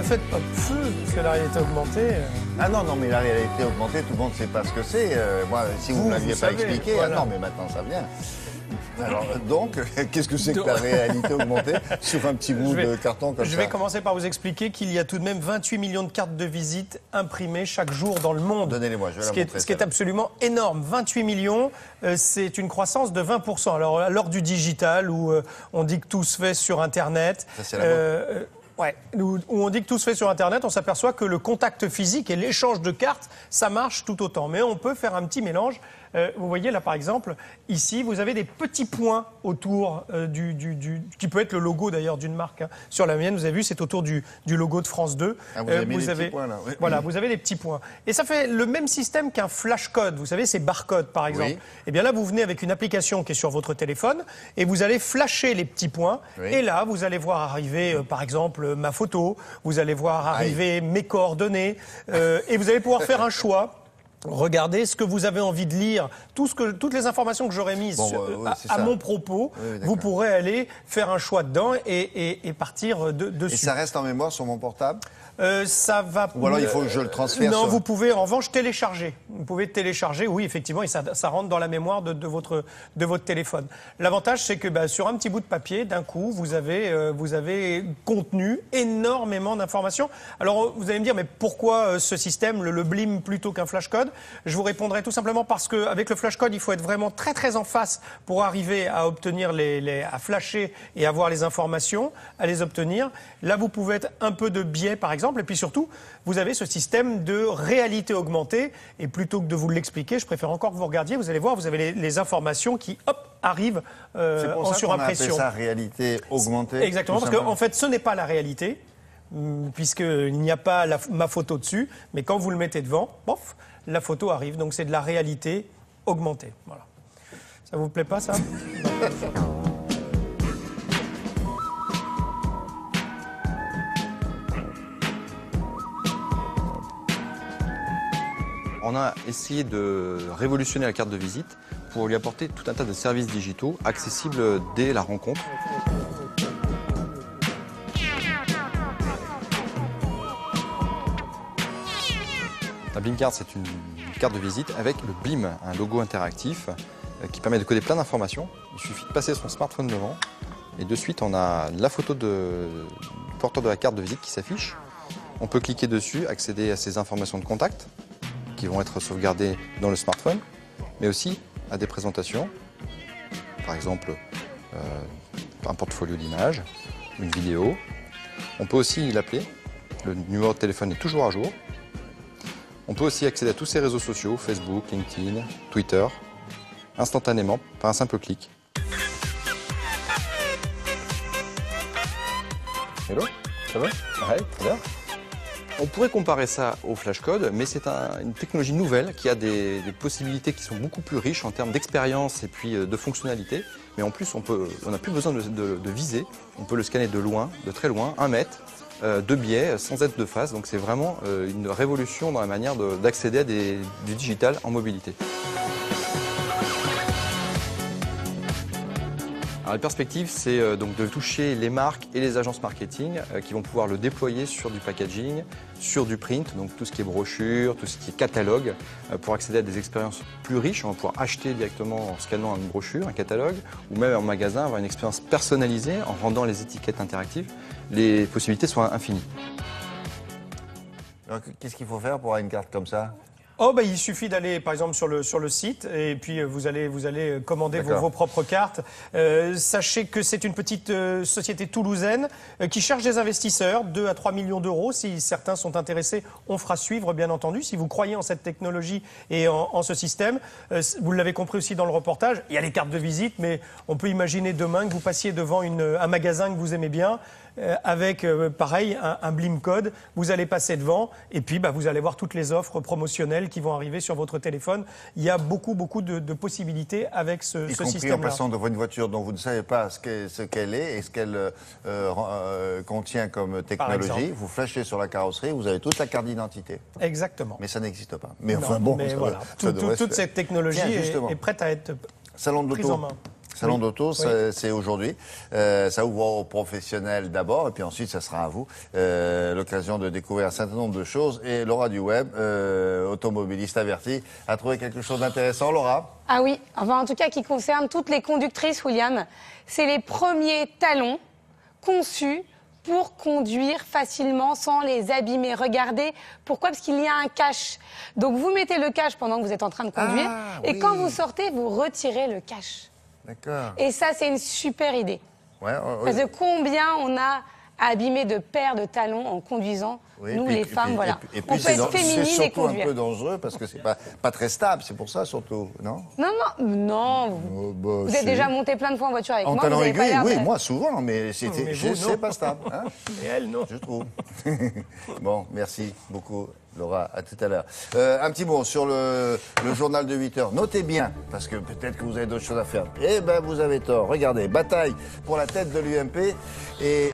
faites pas de feu, parce que la réalité augmentée... Ah non, non, mais la réalité augmentée, tout le monde ne sait pas ce que c'est. Moi, si vous ne l'aviez pas expliqué, voilà. Ah non, mais maintenant ça vient. Alors, donc, qu'est-ce que c'est que la réalité augmentée sur un petit bout de carton comme ça? Je vais commencer par vous expliquer qu'il y a tout de même 28 millions de cartes de visite imprimées chaque jour dans le monde. Donnez-les-moi, je vais la montrer. Ce qui est absolument énorme. 28 millions, c'est une croissance de 20%. Alors, à l'heure du digital, où on dit que tout se fait sur Internet... Ça, c'est la Ouais, où on dit que tout se fait sur Internet, on s'aperçoit que le contact physique et l'échange de cartes, ça marche tout autant. Mais on peut faire un petit mélange. Vous voyez là, par exemple, ici, vous avez des petits points autour qui peut être le logo d'ailleurs d'une marque. Hein. Sur la mienne, vous avez vu, c'est autour du logo de France 2. Ah, vous avez mis des petits points là. Oui. Voilà, vous avez des petits points. Et ça fait le même système qu'un flash code. Vous savez, ces barcodes, par exemple. Oui. Et bien là, vous venez avec une application qui est sur votre téléphone et vous allez flasher les petits points. Oui. Et là, vous allez voir arriver, par exemple, ma photo. Vous allez voir arriver mes coordonnées. Et vous allez pouvoir faire un choix. Regardez ce que vous avez envie de lire, toutes les informations que j'aurais mises à mon propos, vous pourrez aller faire un choix dedans et partir dessus. Et ça reste en mémoire sur mon portable? Ça va. Ou alors il faut que je le transfère? Non, vous pouvez en revanche télécharger. Vous pouvez télécharger, oui, effectivement, et ça rentre dans la mémoire de votre téléphone. L'avantage, c'est que sur un petit bout de papier, d'un coup, vous avez contenu énormément d'informations. Alors, vous allez me dire, mais pourquoi ce système, le BLIM plutôt qu'un flashcode? Je vous répondrai tout simplement parce qu'avec le flashcode, il faut être vraiment très très en face pour arriver à obtenir à flasher et avoir les informations, à les obtenir. Là, vous pouvez être un peu de biais, par exemple. Et puis surtout, vous avez ce système de réalité augmentée. Et plutôt que de vous l'expliquer, je préfère encore que vous regardiez. Vous allez voir, vous avez les informations qui, arrivent en surimpression. C'est pour ça réalité augmentée. Exactement, parce qu'en fait, ce n'est pas la réalité, puisqu'il n'y a pas ma photo dessus. Mais quand vous le mettez devant, pof, la photo arrive. Donc c'est de la réalité augmentée. Voilà. Ça vous plaît pas, ça? On a essayé de révolutionner la carte de visite pour lui apporter tout un tas de services digitaux accessibles dès la rencontre. La BLIM Card, c'est une carte de visite avec le BLIM, un logo interactif qui permet de coder plein d'informations. Il suffit de passer son smartphone devant et de suite on a la photo du porteur de la carte de visite qui s'affiche. On peut cliquer dessus, accéder à ses informations de contact qui vont être sauvegardées dans le smartphone, mais aussi à des présentations, par exemple un portfolio d'images, une vidéo. On peut aussi l'appeler, le numéro de téléphone est toujours à jour. On peut aussi accéder à tous ces réseaux sociaux, Facebook, LinkedIn, Twitter, instantanément par un simple clic. Hello, ça va? Ouais, très bien. On pourrait comparer ça au flashcode, mais c'est une technologie nouvelle qui a des possibilités qui sont beaucoup plus riches en termes d'expérience et puis de fonctionnalité. Mais en plus, on n'a plus besoin de viser. On peut le scanner de loin, de très loin, 1 mètre, de biais, sans être de face. Donc c'est vraiment une révolution dans la manière d'accéder à du digital en mobilité. Alors, la perspective, c'est donc de toucher les marques et les agences marketing qui vont pouvoir le déployer sur du packaging, sur du print, donc tout ce qui est brochure, tout ce qui est catalogue, pour accéder à des expériences plus riches. On va pouvoir acheter directement en scannant une brochure, un catalogue, ou même en magasin, avoir une expérience personnalisée en rendant les étiquettes interactives. Les possibilités sont infinies. Alors, qu'est-ce qu'il faut faire pour avoir une carte comme ça? Il suffit d'aller, par exemple, sur le site et puis vous allez commander vos propres cartes. Sachez que c'est une petite société toulousaine qui cherche des investisseurs, 2 à 3 millions d'euros. Si certains sont intéressés, on fera suivre, bien entendu. Si vous croyez en cette technologie et en ce système, vous l'avez compris aussi dans le reportage, il y a les cartes de visite, mais on peut imaginer demain que vous passiez devant un magasin que vous aimez bien, avec, pareil, un BLIM code. Vous allez passer devant et puis vous allez voir toutes les offres promotionnelles qui vont arriver sur votre téléphone. Il y a beaucoup de possibilités avec ce système-là. Y compris en passant devant une voiture dont vous ne savez pas ce qu'elle est et ce qu'elle contient comme technologie. Vous flashez sur la carrosserie, vous avez toute la carte d'identité. Exactement. Mais ça n'existe pas. Mais enfin bon, mais voilà. Toute cette technologie est prête à être prise en main. Salon d'auto, c'est aujourd'hui. Ça ouvre aux professionnels d'abord, et puis ensuite, ça sera à vous. L'occasion de découvrir un certain nombre de choses. Et Laura du Web, automobiliste avertie, a trouvé quelque chose d'intéressant. Laura? Ah oui, enfin en tout cas qui concerne toutes les conductrices, William. C'est les premiers talons conçus pour conduire facilement sans les abîmer. Regardez, pourquoi? Parce qu'il y a un cache. Donc vous mettez le cache pendant que vous êtes en train de conduire, et quand vous sortez, vous retirez le cache. D'accord. Et ça, c'est une super idée. Ouais, Parce que combien on a abîmé de paires de talons en conduisant, nous les femmes, voilà. Et on puis peut être féminine c'est et surtout un conduire. peu dangereux parce que c'est pas très stable, c'est pour ça surtout, non? Non. Vous êtes déjà monté plein de fois en voiture avec en moi. talons Vous avez pas aiguilles, l'air oui, de- moi souvent, mais c'est pas stable. Hein, Et elle, non. je trouve. Bon, merci beaucoup, Laura. À tout à l'heure. Un petit mot sur le journal de 8 heures. Notez bien, parce que peut-être que vous avez d'autres choses à faire. Eh ben, vous avez tort. Regardez, bataille pour la tête de l'UMP et